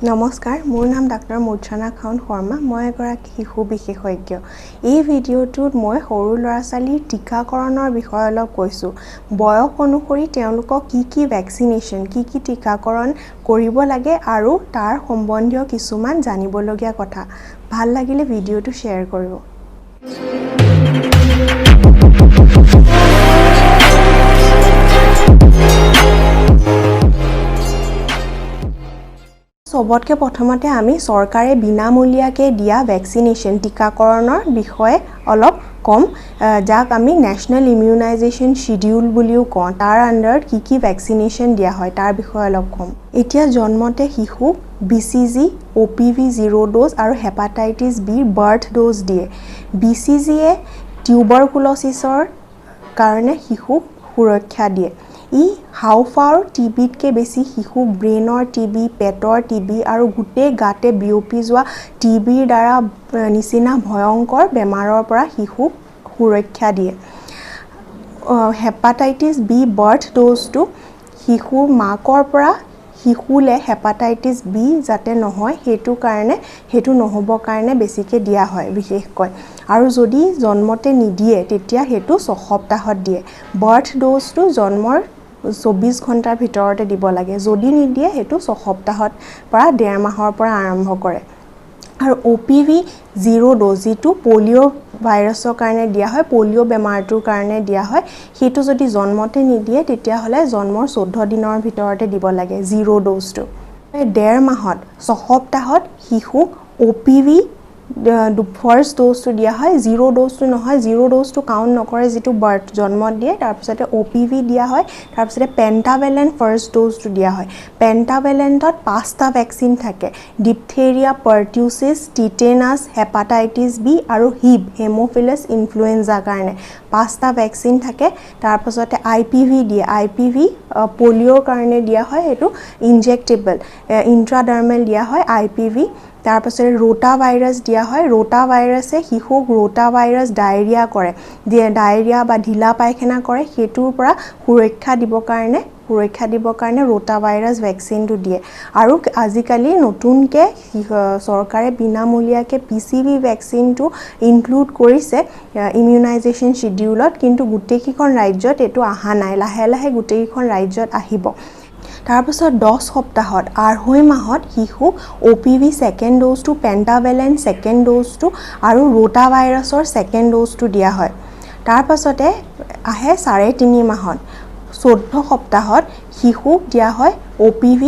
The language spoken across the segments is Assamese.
নমস্কাৰ মোৰ নাম ডাক্তৰ মূৰ্ছনা খাউন শৰ্মা মই এগৰাকী শিশু বিশেষজ্ঞ এই ভিডিঅ'টোত মই সৰু ল'ৰা-ছোৱালীৰ টিকাকৰণৰ বিষয়ে অলপ কৈছো বয়স অনুসৰি তেওঁলোকক কি ভ্যাকচিনেশন কি টিকাকৰণ কৰিব লাগে আৰু তাৰ সম্বন্ধীয় কিছুমান জানিবলগীয়া কথা ভাল লাগিলে ভিডিঅ'টো শেয়াৰ কৰিব সবতকে প্ৰথমতে আমি সৰকাৰে বিনামূলীয়াকৈ দিয়া ভ্যাকচিনেশন টিকাকৰণৰ বিষয়ে অলপ কম যাক আমি ন্যাশনাল ইমিউনাইজেশন শিডিউল বুলিও কওঁ তাৰ আন্ডাৰত কি ভ্যাকচিনেশন দিয়া হয় তাৰ বিষয়ে অলপ কম এতিয়া জন্মতে শিশু BCG OPV 0 ডোজ আৰু হেপাটাইটিস বি বাৰ্থ ডোজ দিয়ে BCG এ টিউবাৰকুলোসিছৰ কাৰণে শিশুক সুৰক্ষা দিয়ে ই হাওফাওৰ টিবিতকে বেছি শিশু ব্ৰেইনৰ টিবি পেটৰ টিবি আৰু গুটে গাতে বিয়পি যোৱা টিবিৰ দ্বাৰা নিচিনা ভয়ংকৰ বেমাৰৰ পৰা শিশুক সুৰক্ষা দিয়ে হেপাটাইটিস বি বাৰ্থ ডোজটো শিশুৰ মাকৰ পৰা শিশুলে হেপাটাইটিস বি যাতে নহয় হেতু নহব কাৰণে বেছিকে দিয়া হয় বিশেষকৈ আৰু যদি জন্মতে নিদিয়ে তেতিয়া হেতু 6 সপ্তাহত দিয়ে বাৰ্থ ডোজটো জন্মৰ 24 ঘণ্টাৰ ভিতৰতে দিব লাগে যদি নিদিয়ে হেতু 6 সপ্তাহত পৰা 1.5 মাহৰ পৰা আৰম্ভ কৰে আৰু OPV 0 ডোজ যিটো পলিঅ ভাইৰাছৰ কাৰণে দিয়া হয় পলিঅ বেমাৰটোৰ কাৰণে দিয়া হয় হেতু যদি জন্মতে নিদিয়ে তেতিয়া হলে জন্মৰ 14 দিনৰ ভিতৰতে দিব লাগে 0 ডোজটো 1.5 মাহত 6 সপ্তাহত শিশুক OPV ফাৰ্স্ট ডোজটো দিয়া হয় 0 ডোজটো নহয় 0 ডোজটো কাউন্ট নকৰে যেটো বাৰ্থ জন্মত দিয়ে তাৰ পিছতে OPV দিয়া হয় তাৰ পিছতে পেন্টাভেলেন্ট ফাৰ্স্ট ডোজটো দিয়া হয় পেন্টাভেলেন্টত 5টা ভ্যাকচিন থাকে ডিপথেৰিয়া পাৰ্টিউছিছ টিটেনাছ হেপাটাইটিস বি আৰু হিব হেমোফিলাছ ইনফ্লুৱেঞ্জা কাৰণে 5টা ভ্যাকচিন থাকে তাৰ পিছতে IPV দিয়ে IPV পলিঅৰ কাৰণে দিয়া হয় হেতু ইনজেক্টেবল ইন্ট্ৰাডাৰ্মেল দিয়া হয় IPV তাৰ পাছতে ৰোটা ভাইৰাছ দিয়া হয় ৰোটা ভাইৰাছে শিশুক ৰোটা ভাইৰাছ ডায়েৰিয়া কৰে ডায়েৰিয়া বা ঢিলা পায়খানা কৰে হেতুৰ পৰা সুৰক্ষা দিবৰ কাৰণে ৰোটা ভাইৰাছ ভ্যাকচিনটো দিয়ে আৰু আজিকালি নতুনকে সৰকাৰে বিনামূলীয়াকৈ PCV ভ্যাকচিনটো ইনক্লুড কৰিছে ইমিউনাইজেশন শিডিউলত কিন্তু গুটেকিখন ৰাজ্যত এটো আহা নাই লাহে লাহে গুটেকিখন ৰাজ্যত আহিব তাৰ পিছত 10 সপ্তাহত 2.5 মাহত শিশু OPV সেকেন্ড ডোজটো পেন্টাভেলেন্ট সেকেন্ড ডোজটো আৰু ৰোটা ভাইৰাছৰ সেকেন্ড ডোজটো দিয়া হয় তাৰ পাছতে আহে 3.5 মাহত 14 সপ্তাহত শিশুক দিয়া হয় OPV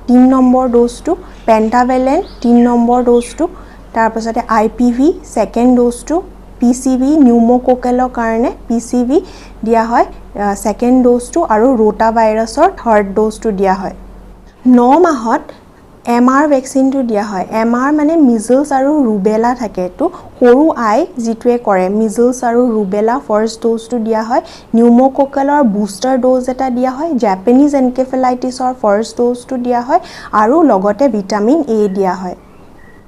3 নম্বৰ ডোজটো পেন্টাভেলেন্ট 3 নম্বৰ ডোজটো তাৰ পাছতে IPV সেকেন্ড ডোজটো PCV নিউমোকোকেলৰ কাৰণে PCV দিয়া হয় সেকেন্ড ডোজটো আৰু ৰোটা ভাইৰাছৰ থাৰ্ড ডোজটো দিয়া হয় 9 মাহত MR ভ্যাকচিনটো দিয়া হয় MR মানে মিজলস আৰু ৰুবেলা থাকে তো সৰু আই জিটোৱে কৰে মিজলস আৰু ৰুবেলা ফাৰ্স্ট ডোজটো দিয়া হয় নিউমোকোকেলৰ বুষ্টাৰ ডোজ এটা দিয়া হয় জাপানিজ এনকেফেলাইটিছৰ ফাৰ্স্ট ডোজটো দিয়া হয় আৰু লগতে ভিটামিন A দিয়া হয়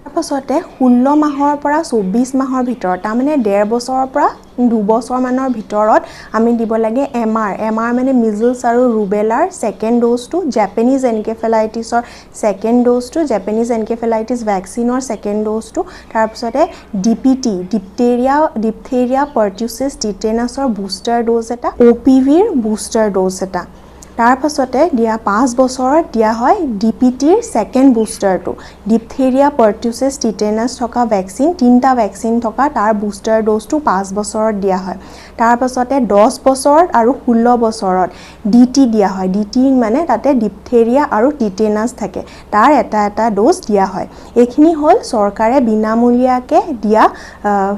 তাৰপাছতে 16 মাহৰ পৰা 24 মাহৰ ভিতৰত তাৰ মানে 1.5 বছৰৰ পৰা 2 বছৰ মানৰ ভিতৰত আমি দিব লাগে MR মানে মিজলস আৰু ৰুবেলাৰ সেকেন্ড ডোজটো জাপানিজ এনকেফেলাইটিছৰ সেকেন্ড ডোজটো জাপানিজ এনকেফেলাইটিছ ভ্যাকচিনৰ সেকেন্ড ডোজটো তাৰপিছতে DPT ডিপথেৰিয়া পাৰ্টিউছিছ টিটেনাছৰ বুষ্টাৰ ডোজ এটা OPVৰ বুষ্টাৰ ডোজ এটা তাৰ পাছতে দিয়া 5 বছৰত দিয়া হয় DPTৰ সেকেন্ড বুষ্টাৰটো ডিপথেৰিয়া পাৰ্টিউছিছ টিটেনাছ থকা ভ্যাকচিন 3টা ভ্যাকচিন থকা তাৰ বুষ্টাৰ ডোজটো 5 বছৰত দিয়া হয় তাৰ পাছতে 10 বছৰত আৰু 16 বছৰত DT দিয়া হয় DT মানে তাতে ডিপথেৰিয়া আৰু টিটেনাছ থাকে তাৰ এটা ডোজ দিয়া হয় এইখিনি হল সৰকাৰে বিনামূলীয়াকৈ দিয়া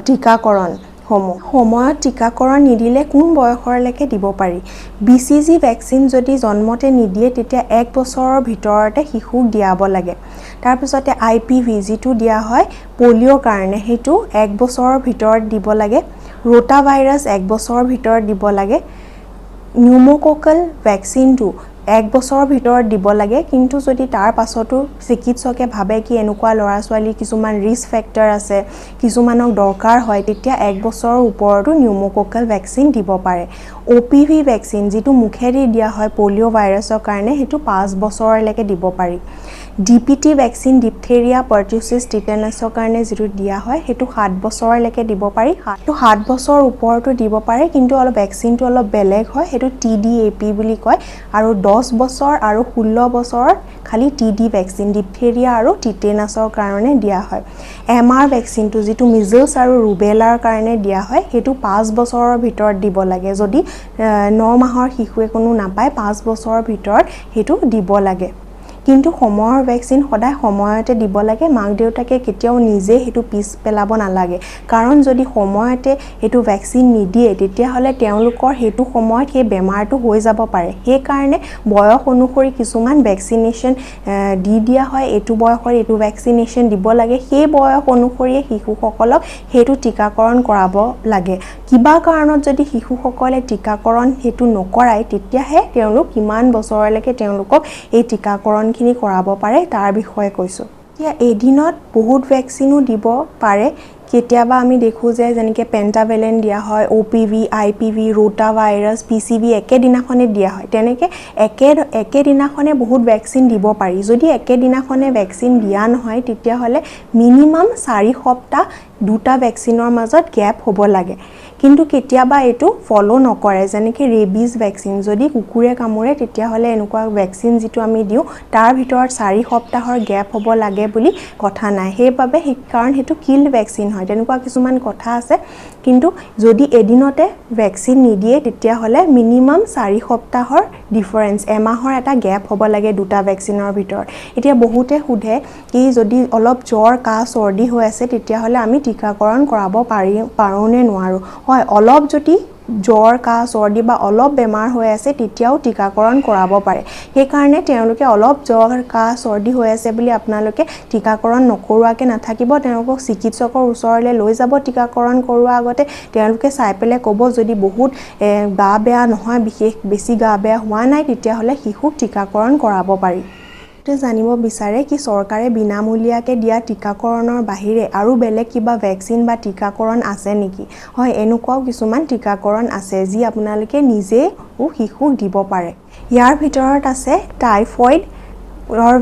টিকাকৰণ সময়ত টিকাকৰণ নিদিলে কোন বয়সৰলৈকে দিব পাৰি BCG ভ্যাকচিন যদি জন্মতে নিদিয়ে তেতিয়া 1 বছৰৰ ভিতৰতে শিশুক দিয়াব লাগে তাৰ পিছতে IPV যিটো দিয়া হয় পলিঅৰ কাৰণে হেতু 1 বছৰৰ ভিতৰত দিব লাগে ৰোটা ভাইৰাছ 1 বছৰৰ ভিতৰত দিব লাগে নিউমোকোকেল ভ্যাকচিনটো 1 বছৰৰ ভিতৰত দিব লাগে কিন্তু যদি তাৰ পাছতো চিকিৎসকে ভাবে কি এনেকুৱা লৰা ছোৱালী কিছুমান ৰিস্ক ফেক্টৰ আছে কিছুমানক দৰকাৰ হয় তেতিয়া 1 বছৰৰ ওপৰতো নিউমোকোকেল ভ্যাকচিন দিব পাৰে OPV ভ্যাকচিন যেটো মুখেদি দিয়া হয় পলিঅ ভাইৰাছৰ কাৰণে হেতু 5 বছৰলৈকে দিব পাৰি DPT ভেকচিন ডিপথেৰিয়া পাৰ্টিউচিছ টিটেনাছৰ কাৰণে যিটো দিয়া হয় সেইটো 7 বছৰলৈকে দিব পাৰি তো 7 বছৰ ওপৰতো দিব পাৰে কিন্তু অলপ ভেকচিনটো অলপ বেলেগ হয় সেইটো TDAP বুলি কয় আৰু 10 বছৰ আৰু 16 বছৰ খালি TD ভেকচিন ডিপথেৰিয়া আৰু টিটেনাছৰ কাৰণে দিয়া হয় MR ভেকচিনটো যিটো মিজলছ আৰু ৰুবেলাৰ কাৰণে দিয়া হয় সেইটো 5 বছৰৰ ভিতৰত দিব লাগে যদি 9 মাহৰ শিশুৱে কোনো নাপায় 5 বছৰৰ ভিতৰত সেইটো দিব লাগে কিন্তু সময়ৰ ভেকচিন সদায় সময়তে দিব লাগে মাক দেউতাকে কেতিয়াও নিজে হেতু পিছ পেলাব নালাগে কাৰণ যদি সময়তে হেতু ভেকচিন নিদিয়ে তেতিয়া হলে তেওঁলোকৰ হেতু সময়ত সেই বেমাৰটো হৈ যাব পাৰে সেই কাৰণে বয়স অনুসৰি কিছুমান ভেকচিনেশন দি দিয়া হয় এটু বয়সৰ এটু ভেকচিনেশন দিব লাগে সেই বয়স অনুসৰি শিশুসকলক হেতু টিকাকৰণ কৰাব লাগে কিবা কাৰণত যদি শিশুসকলে টিকাকৰণ হেতু নকৰাই তেতিয়াহে তেওঁলোক কিমান বছৰলৈকে তেওঁলোকক এই টিকাকৰণ খিনি কৰাব পাৰে তাৰ বিষয়ে কৈছো এতিয়া এদিনত বহুত ভেকচিনো দিব পাৰে কেতিয়াবা আমি দেখো যে যেনেকৈ পেন্টাভেলেন দিয়া হয় OPV IPV ৰোটা ভাইৰাছ PCV একেদিনাখনে দিয়া হয় তেনেকৈ একেদিনাখনে বহুত ভেকচিন দিব পাৰি যদি একেদিনাখনে ভেকচিন দিয়া নহয় তেতিয়া হলে মিনিমাম 4 সপ্তাহ দুটা ভেকচিনৰ মাজত গ্যাপ হ'ব লাগে কিন্তু কেতিয়াবা এটো ফলো নকৰে যেনেকৈ ৰেবিজ ভেকচিন যদি কুকুৰে কামুৰে তেতিয়া হলে এনেকুৱা ভেকচিন যেটো আমি দিও তাৰ ভিতৰত 4 সপ্তাহৰ গ্যাপ হ'ব লাগে বুলি কথা নাই হেইভাবে কাৰণ হেতু কিল্ড ভেকচিন হয় তেনেকুৱা কিছুমান কথা আছে কিন্তু যদি এদিনতে ভেকচিন নিদিয়ে তেতিয়া হলে মিনিমাম 4 সপ্তাহৰ ডিফাৰেন্স এমাহৰ এটা গ্যাপ হ'ব লাগে দুটা ভেকচিনৰ ভিতৰত এতিয়া বহুতে সুধে কি যদি অলপ জ্বৰ কাহ সৰ্দি হৈ আছে তেতিয়া হলে আমি টিকাকৰণ কৰাব পাৰো নে নোৱাৰো হয় অলপ যদি জ্বৰ কাহ সৰ্দি বা অলপ বেমাৰ হৈ আছে তেতিয়াও টিকাকৰণ কৰাব পাৰে সেই কাৰণে তেওঁলোকে অলপ জ্বৰ কাহ সৰ্দি হৈ আছে বুলি আপোনালোকে টিকাকৰণ নকৰুৱাকে নাথাকিব তেওঁলোকক চিকিৎসকৰ ওচৰলৈ লৈ যাব টিকাকৰণ কৰোৱা আগতে তেওঁলোকে চাই পেলে ক'ব যদি বহুত গা বেয়া নহয় বিশেষ বেছি গা বেয়া হোৱা নাই তেতিয়া হলে শিশুক টিকাকৰণ কৰাব পাৰি জানিব বিচাৰে কি চৰকাৰে বিনামূলীয়াকে দিয়া টিকাকৰণৰ বাহিৰে আৰু বেলেগ কিবা ভেকচিন বা টিকাকৰণ আছে নেকি হয় এনেকুৱাও কিছুমান টিকাকৰণ আছে যি আপোনালোকে নিজে শিশুক দিব পাৰে ইয়াৰ ভিতৰত আছে টাইফয়েড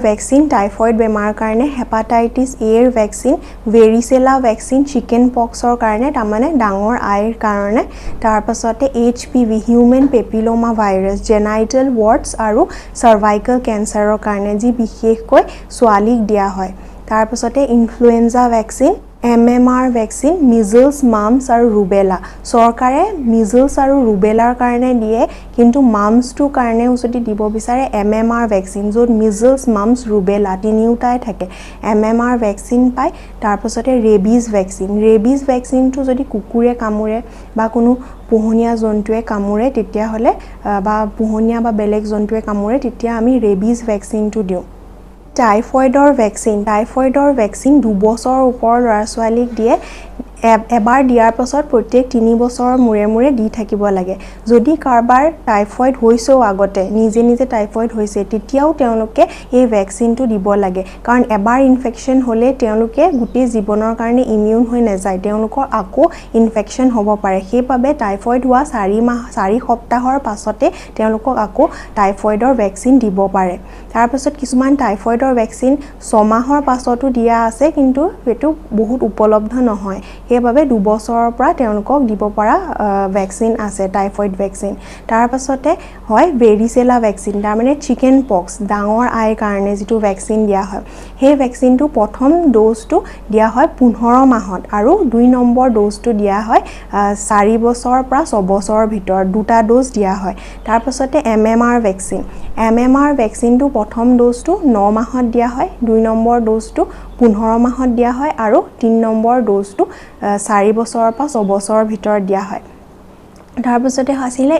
ভেকচিন টাইফয়েড বেমাৰ কাৰণে হেপাটাইটিছ এ ৰ ভেকচিন ভেৰিসেলা ভেকচিন চিকেন পক্সৰ কাৰণে তাৰমানে ডাঙৰ আইৰ কাৰণে তাৰ পাছতে HPV human papilloma virus genital warts আৰু সাৰ্ভাইকেল কেন্সাৰৰ কাৰণে যি বিশেষকৈ ছোৱালীক দিয়া হয় তাৰ পাছতে influenza vaccine MMR vaccine measles mumps আৰু ৰুবেলা চৰকাৰে মিজলছ আৰু ৰুবেলাৰ কাৰণে দিয়ে কিন্তু মাম্পছটো কাৰণেও যদি দিব বিচাৰে MMR ভেকচিন য'ত মিজলছ মাম্পছ ৰুবেলা তিনিওটাই থাকে MMR ভেকচিন পায় তাৰ পাছতে ৰেবিজ ভেকচিনটো যদি কুকুৰে কামুৰে বা কোনো পোহনীয়া জন্তুৱে কামুৰে তেতিয়া হলে বা পোহনীয়া বা বেলেগ জন্তুৱে কামুৰে তেতিয়া আমি ৰেবিজ ভেকচিনটো দিওঁ টাইফয়েডৰ ভেকচিন 2 বছৰৰ ওপৰৰ ল'ৰা ছোৱালীক দিয়ে এবাৰ দিয়াৰ পাছত প্ৰত্যেক 3 বছৰৰ মূৰে দি থাকিব লাগে যদি কাৰবাৰ টাইফয়েড হৈছেও আগতে নিজে টাইফয়েড হৈছে তেতিয়াও তেওঁলোকে এই ভেকচিনটো দিব লাগে কাৰণ এবাৰ ইনফেকচন হলে তেওঁলোকে গোটেই জীৱনৰ কাৰণে ইমিউন হৈ নাযায় তেওঁলোকৰ আকৌ ইনফেকচন হ'ব পাৰে সেইভাবে টাইফয়েড হোৱা 4 সপ্তাহৰ পাছতে তেওঁলোকক আকৌ টাইফয়েডৰ ভেকচিন দিব পাৰে তাৰ পাছত কিছুমান টাইফয়েডৰ ভেকচিন 6 মাহৰ পাছতো দিয়া আছে কিন্তু হেতু বহুত উপলব্ধ নহয় সেইভাবে 2 বছৰৰ পৰা তেওঁলোকক দিব পৰা ভেকচিন আছে টাইফয়েড ভেকচিন তাৰ পাছতে হয় ভেৰিসেলা ভেকচিন তাৰ মানে চিকেন পক্স ডাঙৰ আইৰ কাৰণে যেটো ভেকচিন দিয়া হয় সেই ভেকচিনটো প্ৰথম ড'জটো দিয়া হয় 15 মাহত আৰু 2 নম্বৰ ড'জটো দিয়া হয় 4 বছৰৰ পৰা 6 বছৰৰ ভিতৰত দুটা ড'জ দিয়া হয় তাৰ পাছতে MMR ভেকচিনটো প্ৰথম ড'জটো 9 মাহত দিয়া হয় 2 নম্বৰ ড'জটো 15 মাহত দিয়া হয় আৰু 3 নম্বৰ ড'জটো 4 বছৰৰ পৰা 6 বছৰৰ ভিতৰত দিয়া হয় তাৰ পাছতে হাসিলে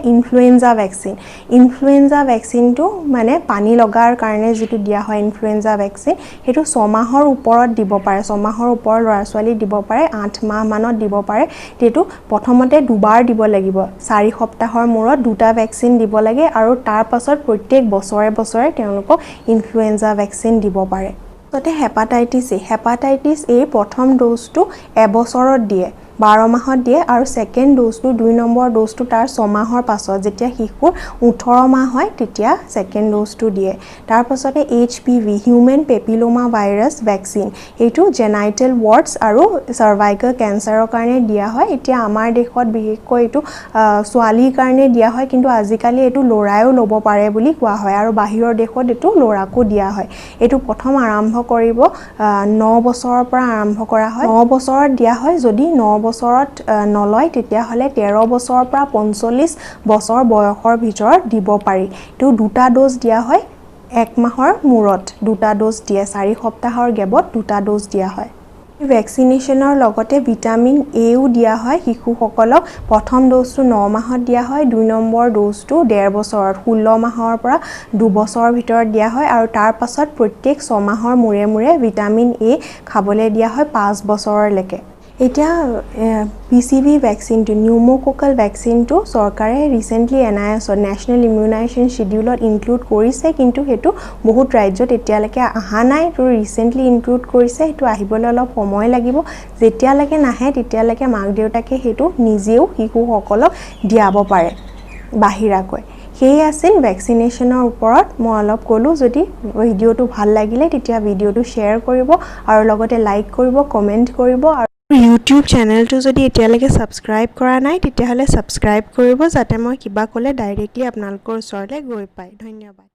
ইনফ্লুৱেঞ্জা ভেকচিনটো মানে পানী লগাৰ কাৰণে যেটো দিয়া হয় ইনফ্লুৱেঞ্জা ভেকচিন হেতু 6 মাহৰ ওপৰত দিব পাৰে 6 মাহৰ ওপৰৰ ল'ৰা ছোৱালী দিব পাৰে 8 মাহ মানত দিব পাৰে তেটো প্ৰথমতে দুবাৰ দিব লাগিব 4 সপ্তাহৰ মূৰত দুটা ভেকচিন দিব লাগে আৰু তাৰ পাছত প্ৰত্যেক বছৰে তেওঁলোকক ইনফ্লুৱেঞ্জা ভেকচিন দিব পাৰে ততে হেপাটাইটিছ এ প্ৰথম ড'জটো এবছৰত দিয়ে 12 মাহত দিয়ে আৰু সেকেন্ড ডোজটো 2 নম্বৰ ডোজটো তাৰ 6 মাহৰ পাছত যেতিয়া শিশুৰ 18 মাহ হয় তেতিয়া সেকেন্ড ডোজটো দিয়ে তাৰ পাছতে HPV human papilloma virus vaccine এইটো জেনাইটেল ওয়াৰ্ডছ আৰু সাৰ্ভাইকেল ক্যান্সাৰৰ কাৰণে দিয়া হয় এতিয়া আমাৰ দেশত বিশেষকৈ এইটো ছোৱালীৰ কাৰণে দিয়া হয় কিন্তু আজিকালি এইটো লৰায়ও ল'ব পাৰে বুলি কোৱা হয় আৰু বাহিৰৰ দেশত এইটো লৰাকো দিয়া হয় এইটো প্ৰথম আৰম্ভ কৰিব 9 বছৰৰ পৰা আৰম্ভ কৰা হয় 9 বছৰত দিয়া হয় যদি 9 বছৰত নলয় তেতিয়া হলে 13 বছৰৰ পৰা 45 বছৰ বয়সৰ ভিতৰত দিব পাৰি তো দুটা ডোজ দিয়া হয় এক মাহৰ মূৰত দুটা ডোজ দিয়ে 4 সপ্তাহৰ গেবত দুটা ডোজ দিয়া হয় ভ্যাকচিনেশনৰ লগতে ভিটামিন এও দিয়া হয় শিশুসকলক প্ৰথম ডোজটো 9 মাহত দিয়া হয় 2 নম্বৰ ডোজটো 1.5 বছৰত 16 মাহৰ পৰা 2 বছৰৰ ভিতৰত দিয়া হয় আৰু তাৰ পাছত প্ৰত্যেক 6 মাহৰ মূৰে মূৰে ভিটামিন এ খাবলৈ দিয়া হয় 5 বছৰলৈকে এতিয়া PCV ভ্যাকচিনটো নিউমোকোকাল ভ্যাকচিনটো চৰকাৰে ৰিসেন্টলি NIS নেশনাল ইমিউনাইজেশন শিডিউলত ইনক্লুড কৰিছে কিন্তু হেতু বহুত ৰাজ্যত এতিয়ালৈকে আহা নাই তো ৰিসেন্টলি ইনক্লুড কৰিছে হেতু আহিবলৈ অলপ সময় লাগিব যেতিয়ালৈকে নাহে তেতিয়ালৈকে মাক দেউতাকে হেতু নিজেও শিশুসকলক দিয়াব পাৰে বাহিৰাকৈ সেই আছিল ভ্যাকচিনেশনৰ ওপৰত মই অলপ কলো যদি ভিডিওটো ভাল লাগিলে তেতিয়া ভিডিওটো শেয়াৰ কৰিব আৰু লগতে লাইক কৰিব কমেন্ট কৰিব YouTube চেনেলটো যদি এতিয়ালৈকে সাবস্ক্ৰাইব কৰা নাই তেতিয়াহলে সাবস্ক্ৰাইব কৰিব যাতে মই কিবা ক'লে ডাইৰেক্টলি আপোনালোকৰ ওচৰলৈ গৈ পায় ধন্যবাদ